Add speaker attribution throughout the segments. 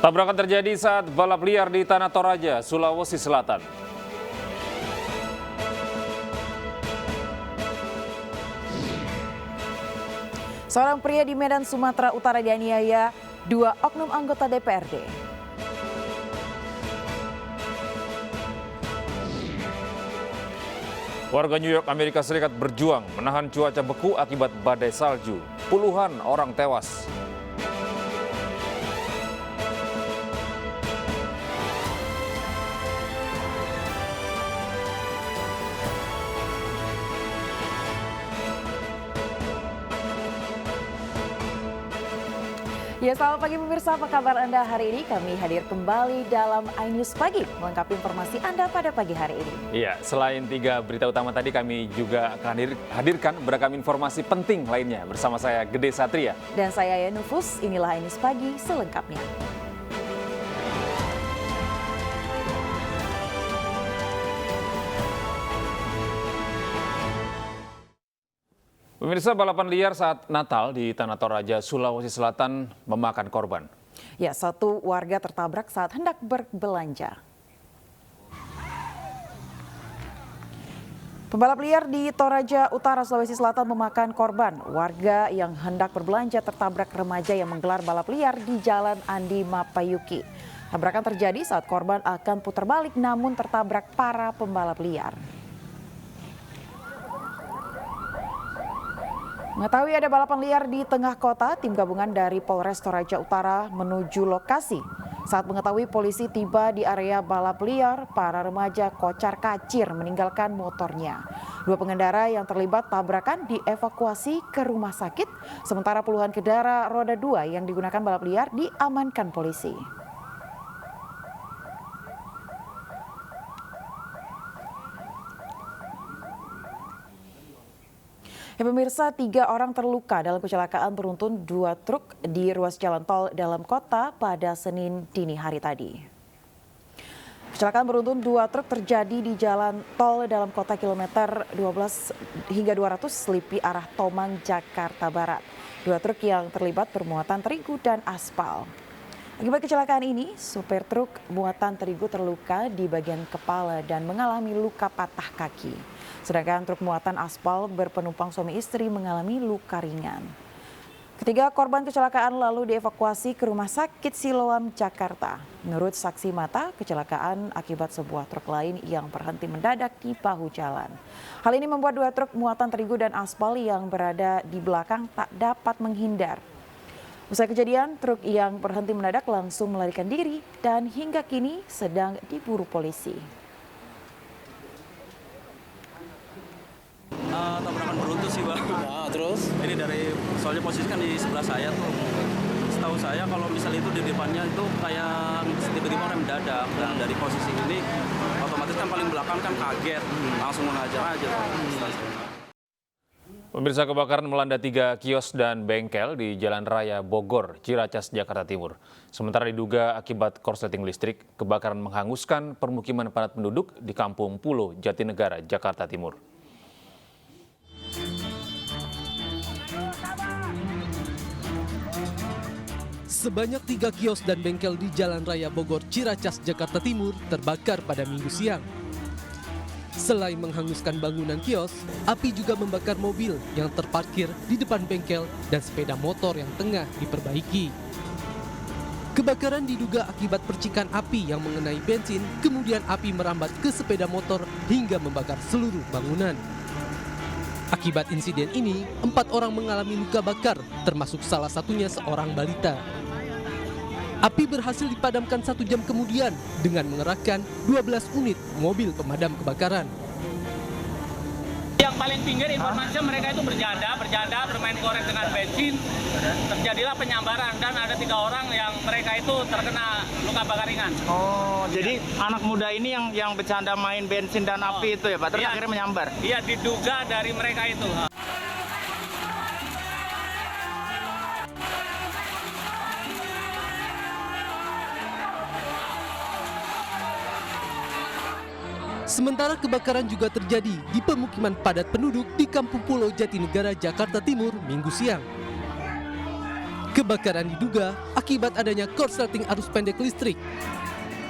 Speaker 1: Tabrakan terjadi saat balap liar di Tanah Toraja, Sulawesi Selatan.
Speaker 2: Seorang pria di Medan, Sumatera Utara dianiaya 2 oknum anggota DPRD.
Speaker 1: Warga New York, Amerika Serikat berjuang menahan cuaca beku akibat badai salju. Puluhan orang tewas.
Speaker 2: Ya, selamat pagi pemirsa, apa kabar Anda hari ini? Kami hadir kembali dalam iNews Pagi, melengkapi informasi Anda pada pagi hari ini.
Speaker 1: Iya, selain 3 berita utama tadi, kami juga akan hadirkan beragam informasi penting lainnya bersama saya, Gede Satria.
Speaker 2: Dan saya Yanufus, inilah iNews Pagi selengkapnya.
Speaker 1: Pemirsa, balapan liar saat Natal di Tanah Toraja, Sulawesi Selatan memakan korban.
Speaker 2: Ya, 1 warga tertabrak saat hendak berbelanja. Pembalap liar di Toraja Utara, Sulawesi Selatan memakan korban. Warga yang hendak berbelanja tertabrak remaja yang menggelar balap liar di Jalan Andi Mapayuki. Tabrakan terjadi saat korban akan putar balik namun tertabrak para pembalap liar. Mengetahui ada balapan liar di tengah kota, tim gabungan dari Polres Toraja Utara menuju lokasi. Saat mengetahui polisi tiba di area balap liar, para remaja kocar-kacir meninggalkan motornya. 2 pengendara yang terlibat tabrakan dievakuasi ke rumah sakit, sementara puluhan kendaraan roda 2 yang digunakan balap liar diamankan polisi. Ya, pemirsa, 3 orang terluka dalam kecelakaan beruntun 2 truk di ruas jalan tol dalam kota pada Senin dini hari tadi. Kecelakaan beruntun 2 truk terjadi di jalan tol dalam kota kilometer 12 hingga 200 Selipi arah Tomang, Jakarta Barat. 2 truk yang terlibat bermuatan terigu dan aspal. Akibat kecelakaan ini, supir truk muatan terigu terluka di bagian kepala dan mengalami luka patah kaki. Sedangkan truk muatan aspal berpenumpang suami istri mengalami luka ringan. Ketiga korban kecelakaan lalu dievakuasi ke Rumah Sakit Siloam, Jakarta. Menurut saksi mata, kecelakaan akibat sebuah truk lain yang berhenti mendadak di bahu jalan. Hal ini membuat 2 truk muatan terigu dan aspal yang berada di belakang tak dapat menghindar. Usai kejadian, truk yang berhenti mendadak langsung melarikan diri dan hingga kini sedang diburu polisi.
Speaker 3: Tabrakan beruntun sih, Bang.
Speaker 4: Nah, terus?
Speaker 3: Ini soalnya posisi kan di sebelah saya tuh. Setahu saya kalau misalnya itu di depannya itu kayak tiba-tiba orang mendadak. Dan dari posisi ini otomatis kan paling belakang kan kaget. Langsung mengajar aja.
Speaker 1: Pemirsa, kebakaran melanda 3 kios dan bengkel di Jalan Raya Bogor, Ciracas, Jakarta Timur. Sementara diduga akibat korsleting listrik, kebakaran menghanguskan permukiman padat penduduk di Kampung Pulo, Jatinegara, Jakarta Timur.
Speaker 5: Sebanyak 3 kios dan bengkel di Jalan Raya Bogor, Ciracas, Jakarta Timur terbakar pada Minggu siang. Selain menghanguskan bangunan kios, api juga membakar mobil yang terparkir di depan bengkel dan sepeda motor yang tengah diperbaiki. Kebakaran diduga akibat percikan api yang mengenai bensin, kemudian api merambat ke sepeda motor hingga membakar seluruh bangunan. Akibat insiden ini, 4 orang mengalami luka bakar, termasuk salah satunya seorang balita. Api berhasil dipadamkan 1 jam kemudian dengan mengerahkan 12 unit mobil pemadam kebakaran.
Speaker 6: Yang paling pinggir informasinya mereka itu berjanda bermain korek dengan bensin. Terjadilah penyambaran dan ada 3 orang yang mereka itu terkena luka bakar ringan.
Speaker 4: Oh, jadi anak muda ini yang bercanda main bensin dan api itu ya, Pak? Terus akhirnya menyambar?
Speaker 6: Iya, diduga dari mereka itu.
Speaker 5: Sementara kebakaran juga terjadi di pemukiman padat penduduk di Kampung Pulo, Jatinegara, Jakarta Timur, Minggu siang. Kebakaran diduga akibat adanya korsleting arus pendek listrik.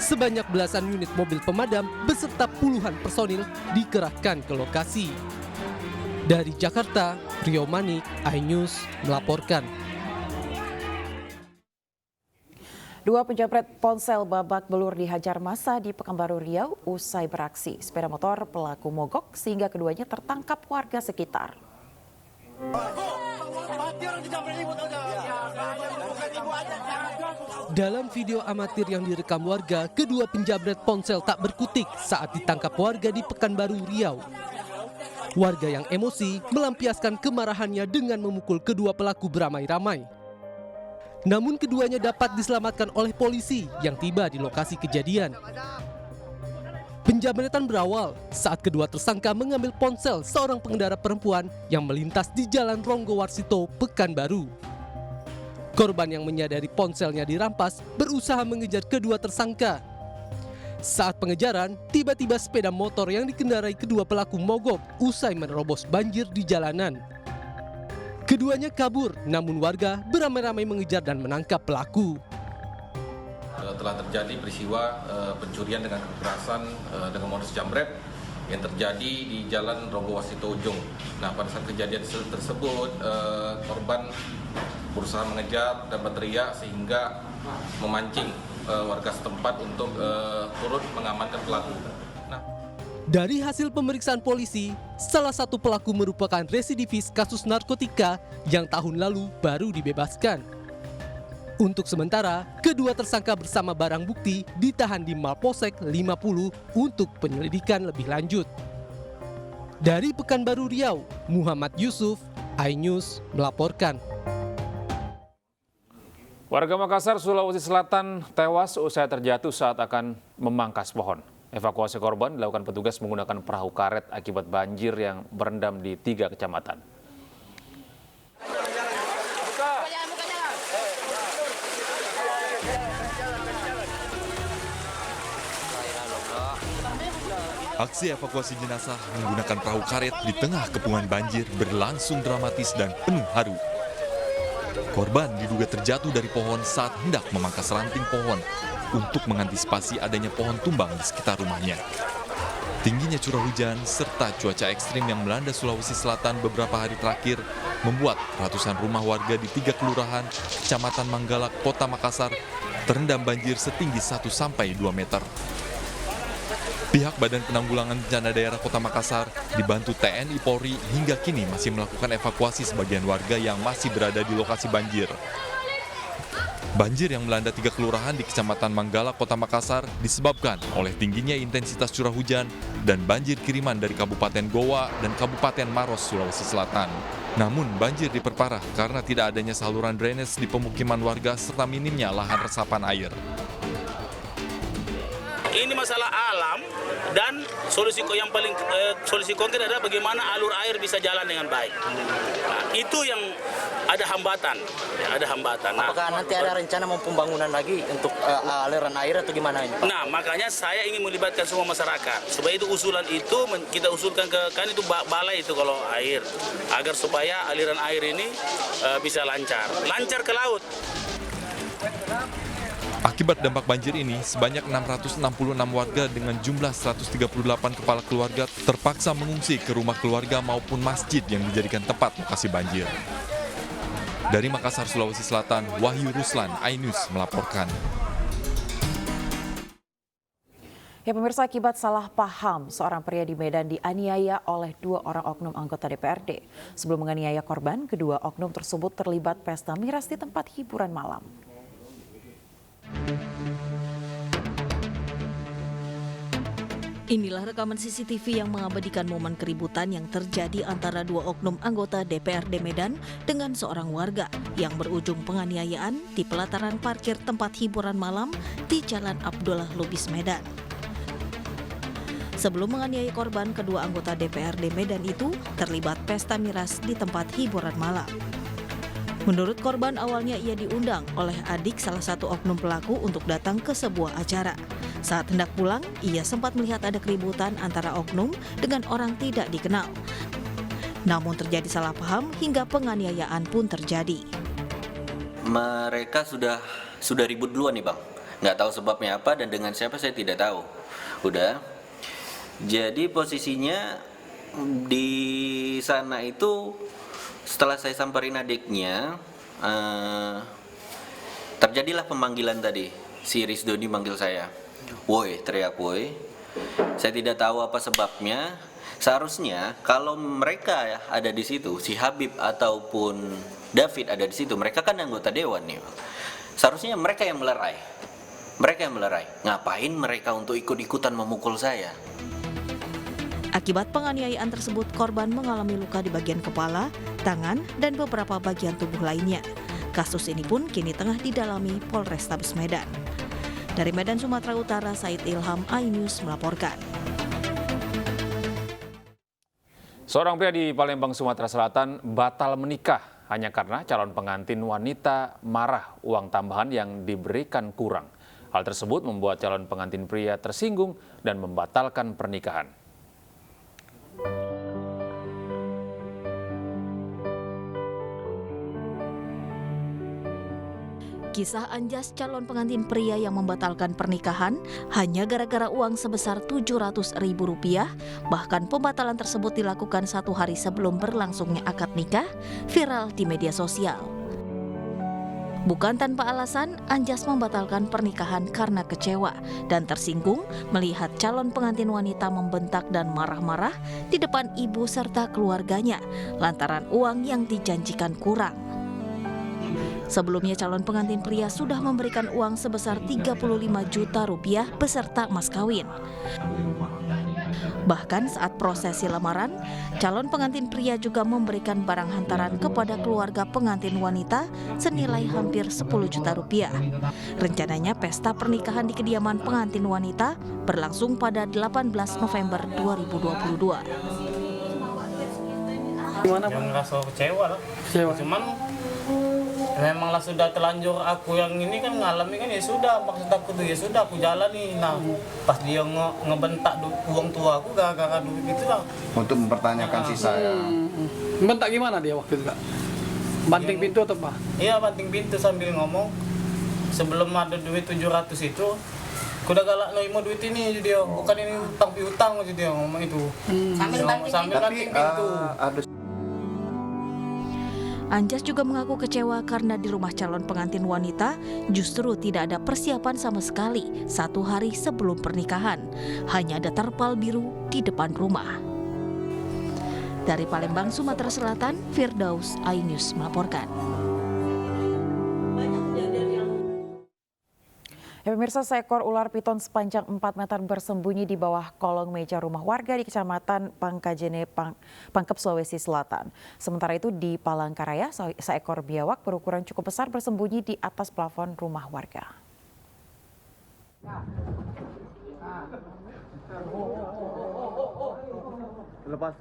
Speaker 5: Sebanyak belasan unit mobil pemadam beserta puluhan personil dikerahkan ke lokasi. Dari Jakarta, Rio Manik, iNews melaporkan.
Speaker 2: Dua penjamret ponsel babak belur dihajar massa di Pekanbaru Riau usai beraksi. Sepeda motor pelaku mogok sehingga keduanya tertangkap warga sekitar.
Speaker 5: Dalam video amatir yang direkam warga, kedua penjamret ponsel tak berkutik saat ditangkap warga di Pekanbaru Riau. Warga yang emosi melampiaskan kemarahannya dengan memukul kedua pelaku beramai-ramai. Namun keduanya dapat diselamatkan oleh polisi yang tiba di lokasi kejadian. Penjamretan berawal saat kedua tersangka mengambil ponsel seorang pengendara perempuan yang melintas di Jalan Ronggo Warsito, Pekanbaru. Korban yang menyadari ponselnya dirampas berusaha mengejar kedua tersangka. Saat pengejaran, tiba-tiba sepeda motor yang dikendarai kedua pelaku mogok usai menerobos banjir di jalanan. Keduanya kabur, namun warga beramai-ramai mengejar dan menangkap pelaku.
Speaker 7: Telah terjadi peristiwa pencurian dengan kekerasan dengan modus jambret yang terjadi di Jalan Ronggo Warsito Ujung. Nah, pada saat kejadian tersebut korban berusaha mengejar dan berteriak sehingga memancing warga setempat untuk turut mengamankan pelaku.
Speaker 5: Dari hasil pemeriksaan polisi, salah satu pelaku merupakan residivis kasus narkotika yang tahun lalu baru dibebaskan. Untuk sementara, kedua tersangka bersama barang bukti ditahan di Mapolsek 50 untuk penyelidikan lebih lanjut. Dari Pekanbaru Riau, Muhammad Yusuf, iNews melaporkan.
Speaker 1: Warga Makassar, Sulawesi Selatan tewas usai terjatuh saat akan memangkas pohon. Evakuasi korban dilakukan petugas menggunakan perahu karet akibat banjir yang merendam di 3 kecamatan.
Speaker 8: Aksi evakuasi jenazah menggunakan perahu karet di tengah kepungan banjir berlangsung dramatis dan penuh haru. Korban diduga terjatuh dari pohon saat hendak memangkas ranting pohon untuk mengantisipasi adanya pohon tumbang di sekitar rumahnya. Tingginya curah hujan serta cuaca ekstrim yang melanda Sulawesi Selatan beberapa hari terakhir membuat ratusan rumah warga di 3 kelurahan Kecamatan Manggalak, Kota Makassar terendam banjir setinggi 1 sampai 2 meter. Pihak Badan Penanggulangan Bencana Daerah Kota Makassar dibantu TNI Polri hingga kini masih melakukan evakuasi sebagian warga yang masih berada di lokasi banjir. Banjir yang melanda 3 kelurahan di Kecamatan Manggala, Kota Makassar disebabkan oleh tingginya intensitas curah hujan dan banjir kiriman dari Kabupaten Goa dan Kabupaten Maros, Sulawesi Selatan. Namun banjir diperparah karena tidak adanya saluran drainase di pemukiman warga serta minimnya lahan resapan air.
Speaker 6: Ini masalah alam dan solusi konkret adalah bagaimana alur air bisa jalan dengan baik. Nah, itu yang ada hambatan, ada hambatan.
Speaker 9: Apakah nanti ada rencana mau pembangunan lagi untuk aliran air atau gimana ini, Pak?
Speaker 6: Nah, makanya saya ingin melibatkan semua masyarakat. Supaya itu usulan itu kita usulkan ke kan itu balai itu kalau air, agar supaya aliran air ini bisa lancar ke laut.
Speaker 8: Akibat dampak banjir ini, sebanyak 666 warga dengan jumlah 138 kepala keluarga terpaksa mengungsi ke rumah keluarga maupun masjid yang dijadikan tempat lokasi banjir. Dari Makassar, Sulawesi Selatan, Wahyu Ruslan, iNews melaporkan.
Speaker 2: Ya pemirsa, akibat salah paham, seorang pria di Medan dianiaya oleh 2 orang oknum anggota DPRD. Sebelum menganiaya korban, kedua oknum tersebut terlibat pesta miras di tempat hiburan malam.
Speaker 10: Inilah rekaman CCTV yang mengabadikan momen keributan yang terjadi antara 2 oknum anggota DPRD Medan dengan seorang warga yang berujung penganiayaan di pelataran parkir tempat hiburan malam di Jalan Abdullah Lubis, Medan. Sebelum menganiaya korban, kedua anggota DPRD Medan itu terlibat pesta miras di tempat hiburan malam. Menurut korban, awalnya ia diundang oleh adik salah satu oknum pelaku untuk datang ke sebuah acara. Saat hendak pulang, ia sempat melihat ada keributan antara oknum dengan orang tidak dikenal. Namun terjadi salah paham hingga penganiayaan pun terjadi.
Speaker 11: mereka sudah ribut duluan nih Bang. Nggak tahu sebabnya apa dan dengan siapa saya tidak tahu. Udah. Jadi posisinya di sana itu setelah saya samperin adiknya, terjadilah pemanggilan tadi. Si Risdoni manggil saya. Woi, teriak woi. Saya tidak tahu apa sebabnya. Seharusnya kalau mereka ada di situ, si Habib ataupun David ada di situ, mereka kan anggota dewan nih. Seharusnya mereka yang melerai. Ngapain mereka untuk ikut-ikutan memukul saya?
Speaker 10: Akibat penganiayaan tersebut, korban mengalami luka di bagian kepala, tangan, dan beberapa bagian tubuh lainnya. Kasus ini pun kini tengah didalami Polrestabes Medan. Dari Medan, Sumatera Utara, Said Ilham, iNews melaporkan.
Speaker 1: Seorang pria di Palembang, Sumatera Selatan batal menikah hanya karena calon pengantin wanita marah uang tambahan yang diberikan kurang. Hal tersebut membuat calon pengantin pria tersinggung dan membatalkan pernikahan.
Speaker 10: Kisah anjas calon pengantin pria yang membatalkan pernikahan hanya gara-gara uang sebesar Rp700.000, bahkan pembatalan tersebut dilakukan 1 hari sebelum berlangsungnya akad nikah, viral di media sosial. Bukan tanpa alasan, Anjas membatalkan pernikahan karena kecewa dan tersinggung melihat calon pengantin wanita membentak dan marah-marah di depan ibu serta keluarganya lantaran uang yang dijanjikan kurang. Sebelumnya calon pengantin pria sudah memberikan uang sebesar Rp35 juta beserta mas kawin. Bahkan saat prosesi lamaran, calon pengantin pria juga memberikan barang hantaran kepada keluarga pengantin wanita senilai hampir Rp10 juta. Rencananya pesta pernikahan di kediaman pengantin wanita berlangsung pada 18 November 2022.
Speaker 4: Gimana Pak? Yang ngerasa kecewa lah. Cuman memanglah sudah terlanjur aku yang ini kan ngalami kan ya sudah, maksud aku tuh ya sudah aku jalani. Nah pas dia ngebentak uang tua aku gara-gara duit itu lah.
Speaker 12: Untuk mempertanyakan si saya.
Speaker 13: Bentak gimana dia waktu itu Kak? Banting pintu atau apa?
Speaker 4: Iya banting pintu sambil ngomong. Sebelum ada duit 700 itu aku udah galak mau duit ini dia, bukan ini utang piutang aja dia ngomong itu. Sambil banting pintu.
Speaker 10: Anjas juga mengaku kecewa karena di rumah calon pengantin wanita justru tidak ada persiapan sama sekali 1 hari sebelum pernikahan. Hanya ada terpal biru di depan rumah. Dari Palembang, Sumatera Selatan, Firdaus, iNews melaporkan.
Speaker 2: Ya, pemirsa, seekor ular piton sepanjang 4 meter bersembunyi di bawah kolong meja rumah warga di Kecamatan Pangkajene, Pangkep, Sulawesi Selatan. Sementara itu di Palangkaraya, seekor biawak berukuran cukup besar bersembunyi di atas plafon rumah warga.
Speaker 13: Lepas.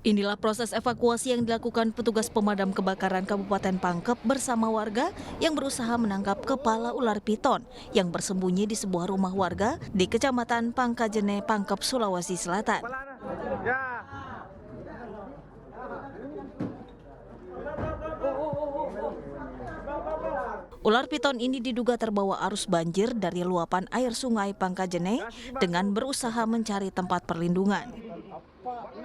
Speaker 10: Inilah proses evakuasi yang dilakukan petugas pemadam kebakaran Kabupaten Pangkep bersama warga yang berusaha menangkap kepala ular piton yang bersembunyi di sebuah rumah warga di Kecamatan Pangkajene, Pangkep, Sulawesi Selatan. Ular piton ini diduga terbawa arus banjir dari luapan air sungai Pangkajene dengan berusaha mencari tempat perlindungan.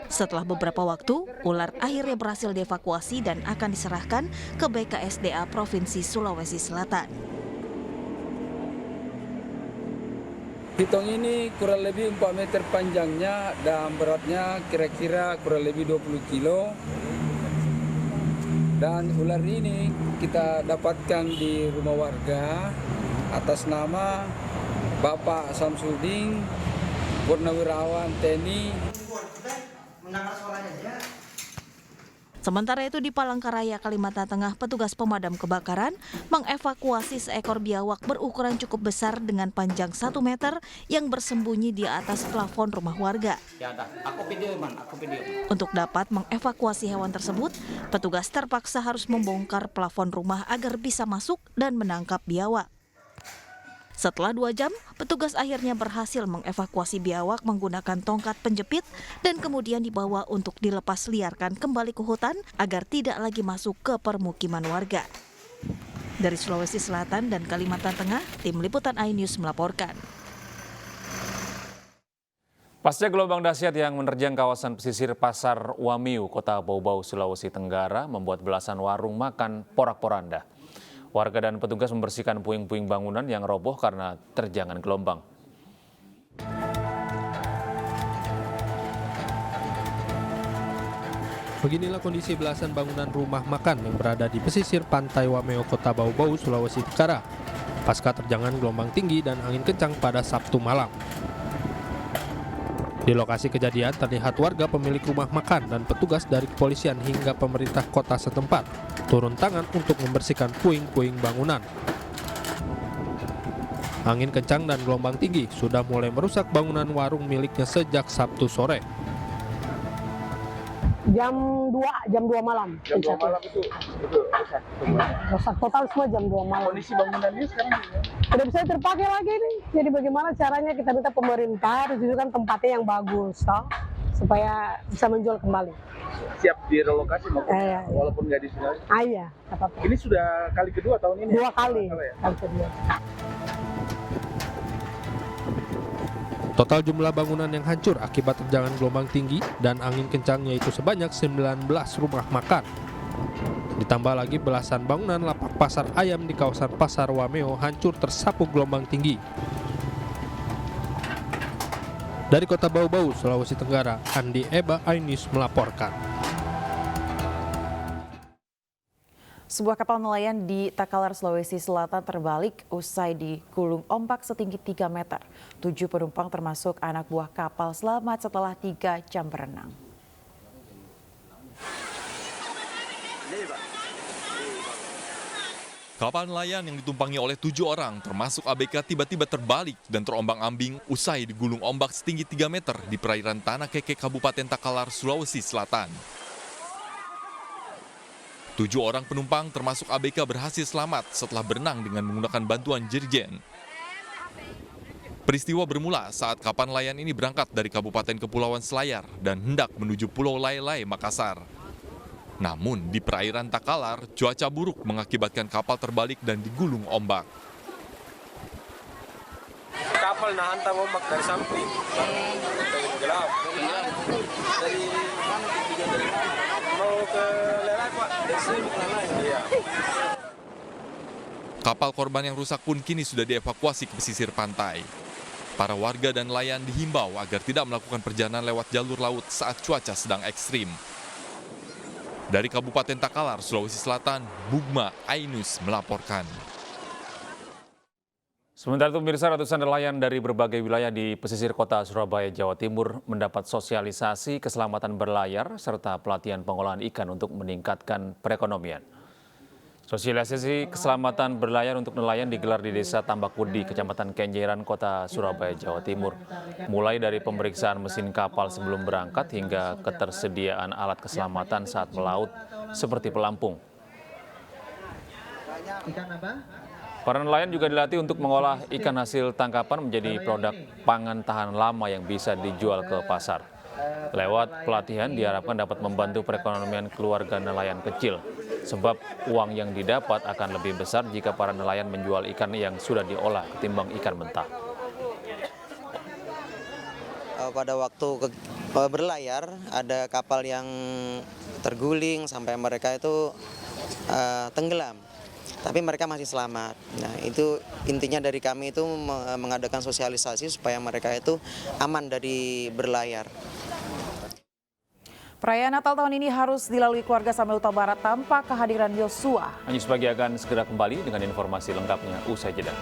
Speaker 10: Setelah beberapa waktu, ular akhirnya berhasil dievakuasi dan akan diserahkan ke BKSDA Provinsi Sulawesi Selatan.
Speaker 14: Piton ini kurang lebih 4 meter panjangnya dan beratnya kira-kira kurang lebih 20 kilo. Dan ular ini kita dapatkan di rumah warga atas nama Bapak Samsudin, Purnawirawan TNI.
Speaker 10: Sementara itu di Palangkaraya, Kalimantan Tengah, petugas pemadam kebakaran mengevakuasi seekor biawak berukuran cukup besar dengan panjang 1 meter yang bersembunyi di atas plafon rumah warga. Untuk dapat mengevakuasi hewan tersebut, petugas terpaksa harus membongkar plafon rumah agar bisa masuk dan menangkap biawak. Setelah 2 jam, petugas akhirnya berhasil mengevakuasi biawak menggunakan tongkat penjepit dan kemudian dibawa untuk dilepas liarkan kembali ke hutan agar tidak lagi masuk ke permukiman warga. Dari Sulawesi Selatan dan Kalimantan Tengah, Tim Liputan iNews melaporkan.
Speaker 1: Pasca gelombang dahsyat yang menerjang kawasan pesisir Pasar Wamiu, Kota Bau-Bau, Sulawesi Tenggara, membuat belasan warung makan porak-poranda. Warga dan petugas membersihkan puing-puing bangunan yang roboh karena terjangan gelombang.
Speaker 5: Beginilah kondisi belasan bangunan rumah makan yang berada di pesisir pantai Wameo, Kota Bau-Bau, Sulawesi Tenggara, pasca terjangan gelombang tinggi dan angin kencang pada Sabtu malam. Di lokasi kejadian terlihat warga pemilik rumah makan dan petugas dari kepolisian hingga pemerintah kota setempat turun tangan untuk membersihkan puing-puing bangunan. Angin kencang dan gelombang tinggi sudah mulai merusak bangunan warung miliknya sejak Sabtu sore.
Speaker 15: Jam 2 malam.
Speaker 16: Jam 2 malam itu rusak semua.
Speaker 15: Rusak total semua jam 2 malam.
Speaker 16: Kondisi bangunannya sekarang
Speaker 15: tidak bisa terpakai lagi nih. Jadi bagaimana caranya kita minta pemerintah harus kan tempatnya yang bagus, toh, supaya bisa menjual kembali.
Speaker 16: Siap direlokasi maupun walaupun nggak di sini.
Speaker 15: Iya, apa-apa.
Speaker 16: Ini sudah kali kedua tahun ini.
Speaker 15: 2 kali. Kali kedua.
Speaker 5: Total jumlah bangunan yang hancur akibat terjangan gelombang tinggi dan angin kencang yaitu sebanyak 19 rumah makan. Ditambah lagi belasan bangunan lapak pasar ayam di kawasan Pasar Wameo hancur tersapu gelombang tinggi. Dari Kota Bau-Bau, Sulawesi Tenggara, Andi Eba, iNews melaporkan.
Speaker 2: Sebuah kapal nelayan di Takalar, Sulawesi Selatan terbalik usai digulung ombak setinggi 3 meter. 7 penumpang termasuk anak buah kapal selamat setelah 3 jam berenang.
Speaker 8: Kapal nelayan yang ditumpangi oleh 7 orang termasuk ABK tiba-tiba terbalik dan terombang-ambing usai digulung ombak setinggi 3 meter di perairan Tanah Keke, Kabupaten Takalar, Sulawesi Selatan. 7 orang penumpang termasuk ABK berhasil selamat setelah berenang dengan menggunakan bantuan jerigen. Peristiwa bermula saat kapal nelayan ini berangkat dari Kabupaten Kepulauan Selayar dan hendak menuju Pulau Lai-Lai, Makassar. Namun di perairan Takalar, cuaca buruk mengakibatkan kapal terbalik dan digulung ombak.
Speaker 16: Kapal hantam ombak dari samping. Gelap. Dari mana tujuan dari mana? Mau ke Lelai, Pak. Dari sini ke Lelai. Iya.
Speaker 8: Kapal korban yang rusak pun kini sudah dievakuasi ke pesisir pantai. Para warga dan nelayan dihimbau agar tidak melakukan perjalanan lewat jalur laut saat cuaca sedang ekstrim. Dari Kabupaten Takalar, Sulawesi Selatan, Bugma, iNews melaporkan.
Speaker 1: Sementara itu pemirsa, ratusan nelayan dari berbagai wilayah di pesisir kota Surabaya, Jawa Timur mendapat sosialisasi keselamatan berlayar serta pelatihan pengolahan ikan untuk meningkatkan perekonomian. Sosialisasi keselamatan berlayar untuk nelayan digelar di Desa Tambakudi, Kecamatan Kenjeran, Kota Surabaya, Jawa Timur. Mulai dari pemeriksaan mesin kapal sebelum berangkat hingga ketersediaan alat keselamatan saat melaut seperti pelampung. Para nelayan juga dilatih untuk mengolah ikan hasil tangkapan menjadi produk pangan tahan lama yang bisa dijual ke pasar. Lewat pelatihan diharapkan dapat membantu perekonomian keluarga nelayan kecil, sebab uang yang didapat akan lebih besar jika para nelayan menjual ikan yang sudah diolah ketimbang ikan mentah.
Speaker 17: Pada waktu berlayar ada kapal yang terguling sampai mereka itu tenggelam. Tapi mereka masih selamat. Nah, itu intinya dari kami itu mengadakan sosialisasi supaya mereka itu aman dari berlayar.
Speaker 2: Perayaan Natal tahun ini harus dilalui keluarga Samuel Huta Barat tanpa kehadiran Yosua.
Speaker 1: Anyus Pagi akan segera kembali dengan informasi lengkapnya usai jeda.